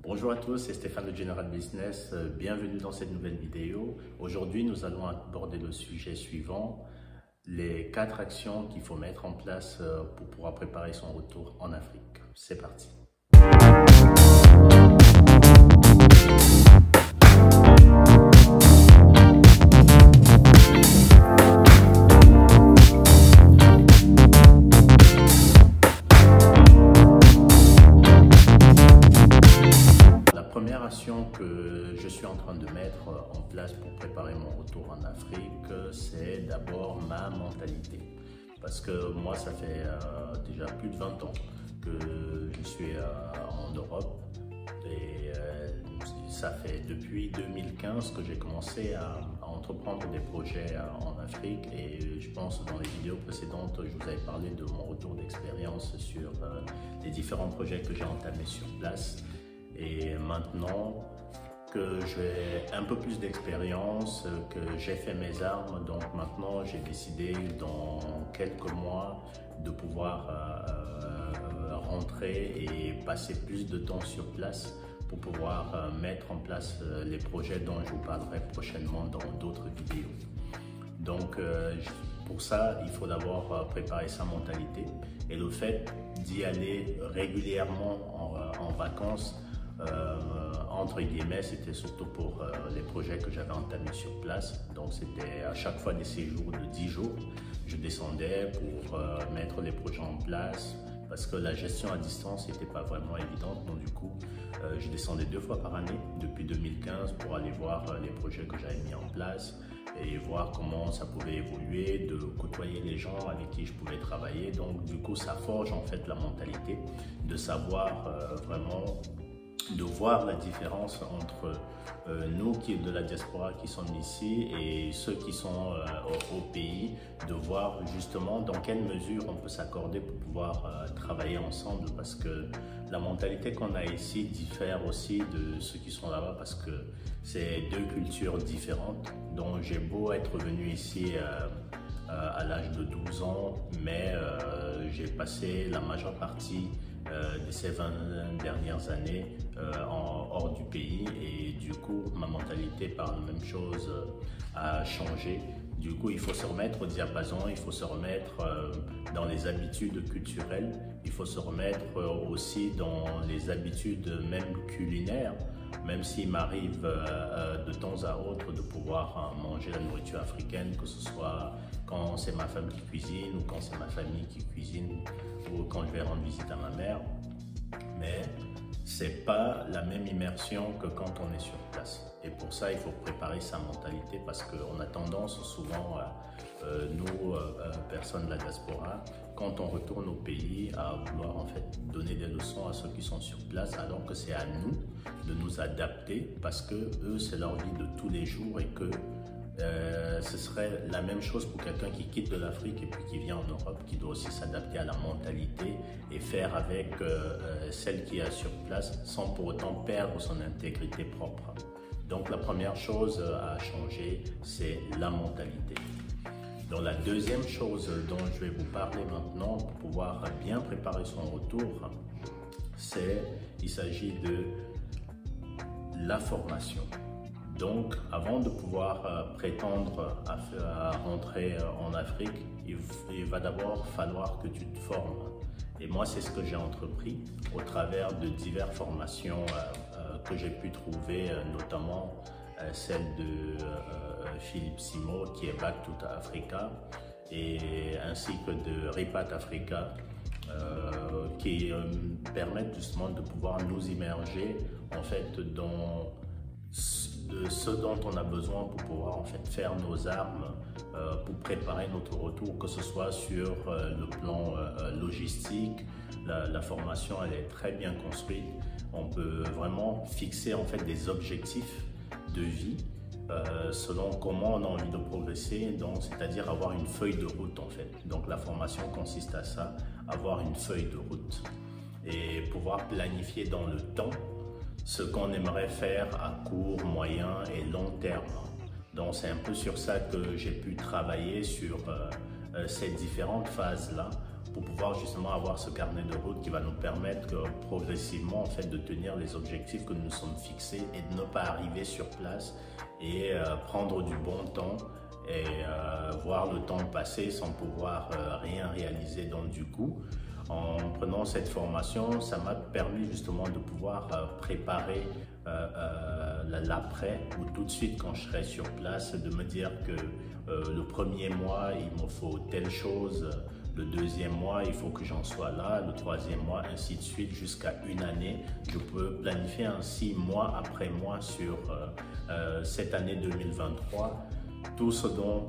Bonjour à tous, c'est Stéphane de General Business. Bienvenue dans cette nouvelle vidéo. Aujourd'hui, nous allons aborder le sujet suivant, les 4 actions qu'il faut mettre en place pour pouvoir préparer son retour en Afrique. C'est parti. Que je suis en train de mettre en place pour préparer mon retour en Afrique, c'est d'abord ma mentalité. Parce que moi, ça fait déjà plus de 20 ans que je suis en Europe et ça fait depuis 2015 que j'ai commencé à entreprendre des projets en Afrique et je pense dans les vidéos précédentes, je vous avais parlé de mon retour d'expérience sur les différents projets que j'ai entamés sur place. Et maintenant que j'ai un peu plus d'expérience, que j'ai fait mes armes, donc maintenant j'ai décidé dans quelques mois de pouvoir rentrer et passer plus de temps sur place pour pouvoir mettre en place les projets dont je vous parlerai prochainement dans d'autres vidéos. Donc pour ça, il faut d'abord préparer sa mentalité et le fait d'y aller régulièrement en vacances, entre guillemets, c'était surtout pour les projets que j'avais entamés sur place. Donc c'était à chaque fois des séjours de 10 jours. Je descendais pour mettre les projets en place parce que la gestion à distance n'était pas vraiment évidente. Donc du coup, je descendais 2 fois par année depuis 2015 pour aller voir les projets que j'avais mis en place et voir comment ça pouvait évoluer, de côtoyer les gens avec qui je pouvais travailler. Donc du coup, ça forge en fait la mentalité de savoir vraiment, de voir la différence entre nous qui de la diaspora qui sommes ici et ceux qui sont au pays, de voir justement dans quelle mesure on peut s'accorder pour pouvoir travailler ensemble parce que la mentalité qu'on a ici diffère aussi de ceux qui sont là-bas parce que c'est 2 cultures différentes. Donc j'ai beau être venu ici à l'âge de 12 ans, mais j'ai passé la majeure partie de ces 20 dernières années hors du pays et du coup ma mentalité par la même chose a changé. Du coup il faut se remettre au diapason, il faut se remettre dans les habitudes culturelles, il faut se remettre aussi dans les habitudes même culinaires, même s'il m'arrive de temps à autre de pouvoir manger la nourriture africaine, que ce soit quand c'est ma femme qui cuisine ou quand c'est ma famille qui cuisine ou quand je vais rendre visite à ma mère, mais c'est pas la même immersion que quand on est sur place. Et pour ça, il faut préparer sa mentalité parce qu'on a tendance souvent, nous, personnes de la diaspora, quand on retourne au pays, à vouloir en fait donner des leçons à ceux qui sont sur place, alors que c'est à nous de nous adapter parce que eux, c'est leur vie de tous les jours et que ce serait la même chose pour quelqu'un qui quitte de l'Afrique et puis qui vient en Europe, qui doit aussi s'adapter à la mentalité et faire avec celle qui est sur place sans pour autant perdre son intégrité propre. Donc la première chose à changer, c'est la mentalité. Donc la deuxième chose dont je vais vous parler maintenant pour pouvoir bien préparer son retour, il s'agit de la formation. Donc, avant de pouvoir prétendre à rentrer en Afrique, il va d'abord falloir que tu te formes. Et moi, c'est ce que j'ai entrepris au travers de diverses formations que j'ai pu trouver, notamment celle de Philippe Simo, qui est Back to Africa, ainsi que de Repat Africa, qui permettent justement de pouvoir nous immerger en fait dans ce dont on a besoin pour pouvoir en fait faire nos armes pour préparer notre retour, que ce soit sur le plan logistique. La formation elle est très bien construite. On peut vraiment fixer en fait des objectifs de vie selon comment on a envie de progresser, donc c'est-à-dire avoir une feuille de route en fait. Donc la formation consiste à ça, avoir une feuille de route et pouvoir planifier dans le temps ce qu'on aimerait faire à court, moyen et long terme. Donc c'est un peu sur ça que j'ai pu travailler sur ces différentes phases-là pour pouvoir justement avoir ce carnet de route qui va nous permettre progressivement en fait de tenir les objectifs que nous nous sommes fixés et de ne pas arriver sur place et prendre du bon temps et voir le temps passer sans pouvoir rien réaliser. Donc du coup, en prenant cette formation, ça m'a permis justement de pouvoir préparer l'après ou tout de suite quand je serai sur place, de me dire que le premier mois, il me faut telle chose, le deuxième mois, il faut que j'en sois là, le troisième mois, ainsi de suite, jusqu'à une année. Je peux planifier ainsi mois après mois sur cette année 2023, tout ce dont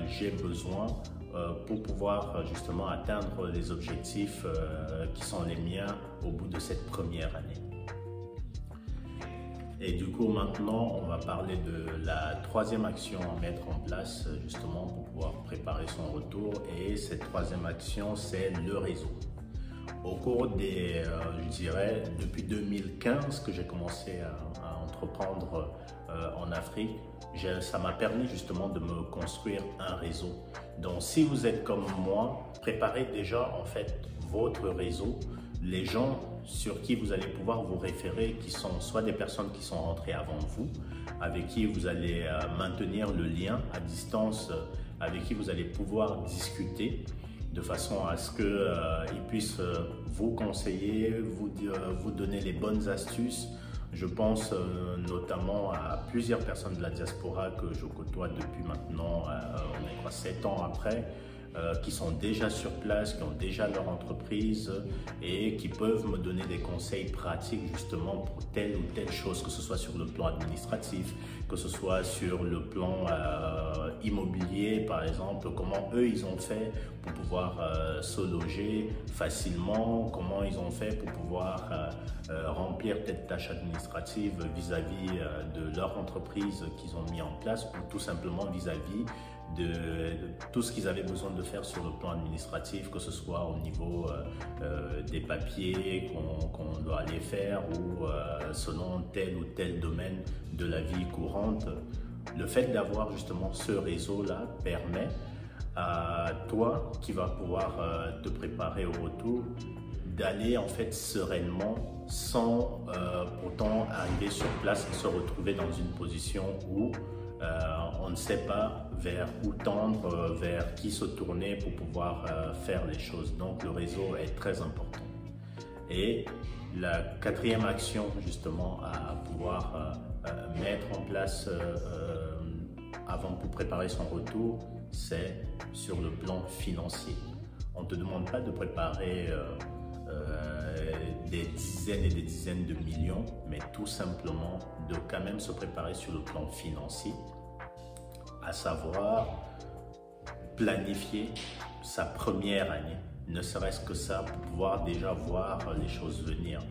j'ai besoin pour pouvoir justement atteindre les objectifs qui sont les miens au bout de cette première année. Et du coup, maintenant, on va parler de la troisième action à mettre en place justement pour pouvoir préparer son retour. Et cette troisième action, c'est le réseau. Au cours des, je dirais, depuis 2015 que j'ai commencé à entreprendre en Afrique, ça m'a permis justement de me construire un réseau. Donc, si vous êtes comme moi, préparez déjà en fait votre réseau, les gens sur qui vous allez pouvoir vous référer, qui sont soit des personnes qui sont rentrées avant vous, avec qui vous allez maintenir le lien à distance, avec qui vous allez pouvoir discuter de façon à ce qu'ils puissent vous conseiller, vous donner les bonnes astuces. Je pense notamment à plusieurs personnes de la diaspora que je côtoie depuis maintenant, on est quoi, 7 ans après, qui sont déjà sur place, qui ont déjà leur entreprise et qui peuvent me donner des conseils pratiques justement pour telle ou telle chose, que ce soit sur le plan administratif, que ce soit sur le plan immobilier par exemple, comment eux ils ont fait pour pouvoir se loger facilement, comment ils ont fait pour pouvoir remplir telle tâche administrative vis-à-vis de leur entreprise qu'ils ont mis en place, ou tout simplement vis-à-vis de tout ce qu'ils avaient besoin de faire sur le plan administratif, que ce soit au niveau des papiers qu'on doit aller faire ou selon tel ou tel domaine de la vie courante. Le fait d'avoir justement ce réseau-là permet à toi qui va pouvoir te préparer au retour d'aller en fait sereinement sans pourtant arriver sur place et se retrouver dans une position où on ne sait pas vers où tendre, vers qui se tourner pour pouvoir faire les choses. Donc le réseau est très important. Et la quatrième action justement à pouvoir mettre en place avant pour préparer son retour, c'est sur le plan financier. On ne te demande pas de préparer des dizaines et des dizaines de millions, mais tout simplement de quand même se préparer sur le plan financier, à savoir planifier sa première année, ne serait-ce que ça, pour pouvoir déjà voir les choses venir.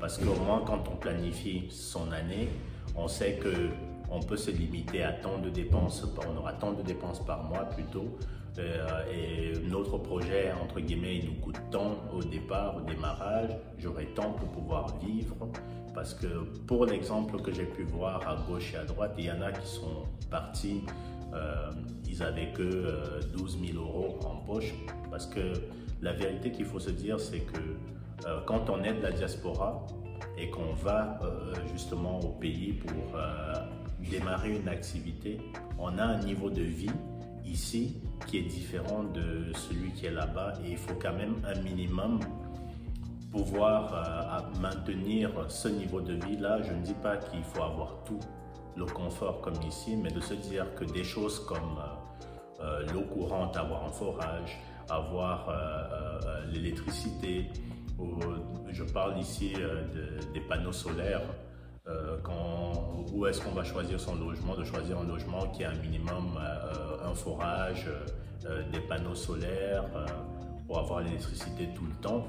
Parce qu'au moins quand on planifie son année, on sait que on peut se limiter à tant de dépenses, on aura tant de dépenses par mois plutôt, et notre projet, entre guillemets, il nous coûte tant au départ, au démarrage, j'aurai tant pour pouvoir vivre, parce que pour l'exemple que j'ai pu voir à gauche et à droite, il y en a qui sont partis, ils n'avaient que 12 000 € en poche, parce que la vérité qu'il faut se dire, c'est que quand on est de la diaspora et qu'on va justement au pays pour démarrer une activité, on a un niveau de vie ici qui est différent de celui qui est là-bas, et il faut quand même un minimum pouvoir maintenir ce niveau de vie là. Je ne dis pas qu'il faut avoir tout le confort comme ici, mais de se dire que des choses comme l'eau courante, avoir un forage, avoir l'électricité, je parle ici des panneaux solaires. Où est-ce qu'on va choisir son logement, de choisir un logement qui a un minimum, un forage, des panneaux solaires pour avoir l'électricité tout le temps,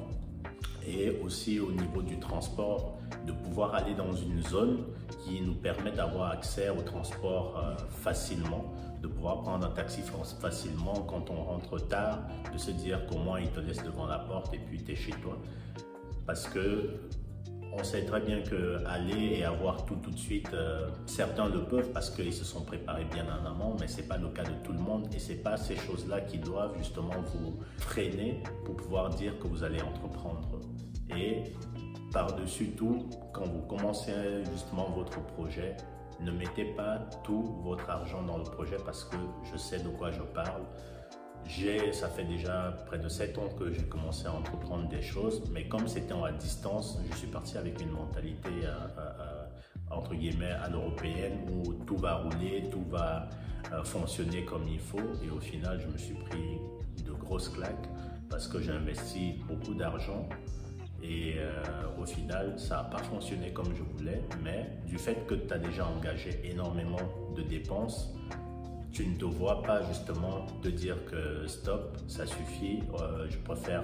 et aussi au niveau du transport, de pouvoir aller dans une zone qui nous permet d'avoir accès au transport facilement, de pouvoir prendre un taxi facilement quand on rentre tard, de se dire qu'au moins il te laisse devant la porte et puis tu es chez toi. Parce que On sait très bien que aller et avoir tout de suite, certains le peuvent parce qu'ils se sont préparés bien en amont, mais ce n'est pas le cas de tout le monde et ce n'est pas ces choses-là qui doivent justement vous freiner pour pouvoir dire que vous allez entreprendre. Et par-dessus tout, quand vous commencez justement votre projet, ne mettez pas tout votre argent dans le projet parce que je sais de quoi je parle. Ça fait déjà près de 7 ans que j'ai commencé à entreprendre des choses, mais comme c'était à distance, je suis parti avec une mentalité entre guillemets à l'européenne où tout va rouler, tout va fonctionner comme il faut, et au final je me suis pris de grosses claques parce que j'ai investi beaucoup d'argent et au final ça n'a pas fonctionné comme je voulais, mais du fait que tu as déjà engagé énormément de dépenses, tu ne te vois pas justement te dire que stop, ça suffit, je préfère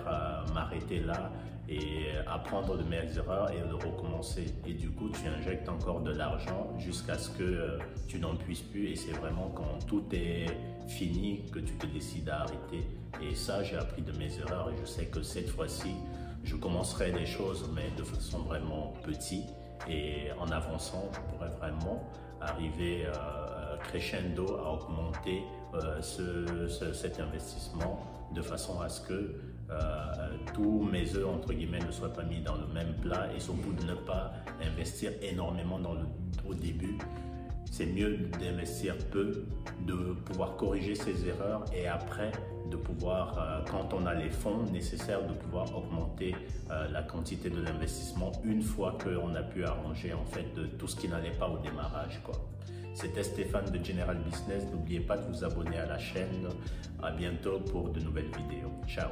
m'arrêter là et apprendre de mes erreurs et de recommencer. Et du coup, tu injectes encore de l'argent jusqu'à ce que tu n'en puisses plus, et c'est vraiment quand tout est fini que tu te décides à arrêter. Et ça, j'ai appris de mes erreurs et je sais que cette fois-ci, je commencerai des choses, mais de façon vraiment petite, et en avançant, je pourrais vraiment arriver crescendo à augmenter cet investissement de façon à ce que tous mes œufs entre guillemets ne soient pas mis dans le même plat, et surtout de ne pas investir énormément au début. C'est mieux d'investir peu, de pouvoir corriger ses erreurs et après de pouvoir, quand on a les fonds nécessaires, de pouvoir augmenter la quantité de l'investissement une fois qu'on a pu arranger en fait de tout ce qui n'allait pas au démarrage, quoi. C'était Stéphane de General Business. N'oubliez pas de vous abonner à la chaîne. À bientôt pour de nouvelles vidéos. Ciao.